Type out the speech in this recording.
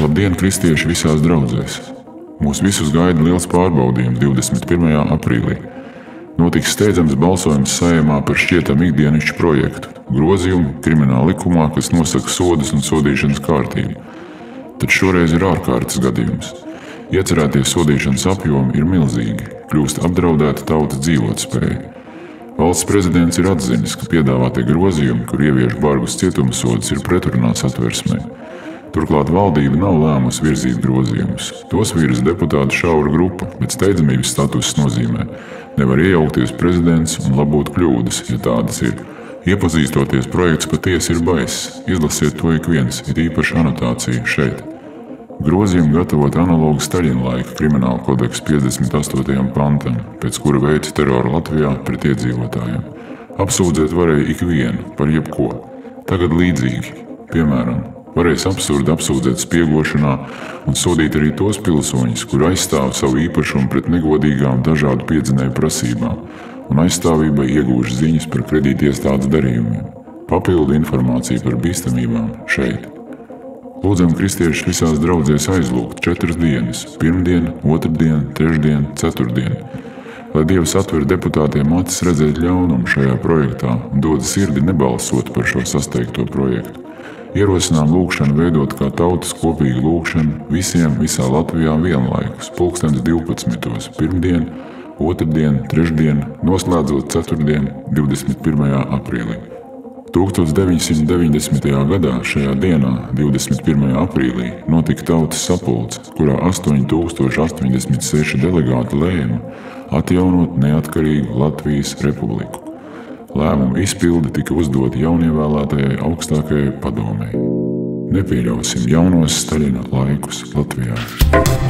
Labdien, kristieši visās draudzēs! Mūs visus gaida liels pārbaudījums 21. aprīlī. Notiks steidzams balsojums Saeimā par šķietamu ikdienišķu projektu – grozījumu krimināla likumā, kas nosaka sodus un sodīšanas kārtību. Tad šoreiz ir ārkārtas gadījums. Iecerētie sodīšanas apjomi ir milzīgi, kļūst apdraudēta tautas dzīvotspēja. Valsts prezidents ir atzinis, ka piedāvātie grozījumi, kur ievieš bargus cietumsodus, ir pretrunā Satversmei. Turklāt valdība nav lēmusi virzīt grozījumus. Tos virza deputātu šaura grupa, bet steidzamības status nozīmē: nevar iejaukties prezidents un labot kļūdas, ja tādas ir. Iepazīstoties, projekts patiesi ir baiss. Izlasiet to ik viens, ir īpaša anotācija šeit. Grozījumi gatavot analogu Staļina laika krimināla kodeksa 58. pantam, pēc kura veica teroru Latvijā pret iedzīvotājiem. Apsūdzēt varēja ikvienu par jebko. Tagad līdzīgi, piemēram, varēs absurdi apsūdzēt spiegošanā un sodīt arī tos pilsoņus, kuri aizstāv savu īpašumu pret negodīgām dažādu piedzinēju prasībām un aizstāvībai iegūst ziņas par kredītiestādes darījumiem. Papildu informāciju par bīstamībām šeit. Lūdzam kristiešus visās draudzēs aizlūgt 4 dienas – pirmdien, otrdien, trešdien, ceturtdien. Lai Dievs atver deputātiem acis redzēt ļaunumu šajā projektā un dod sirdi nebalsot par šo sasteigto projektu. Ierosinām lūgšanu veidot kā tautas kopīgu lūgšanu visiem visā Latvijā vienlaikus, 12. pirmdien, otrdien, trešdien, noslēdzot ceturtdien, 21. aprīlī. 1990. gadā šajā dienā, 21. aprīlī, notika tautas sapulce, kurā 8086 delegāti lēma atjaunot neatkarīgu Latvijas republiku. Lēmumu izpilde tika uzdota jaunievēlētajai augstākajai padomei. Nepieļausim jaunos Staļina laikus Latvijā.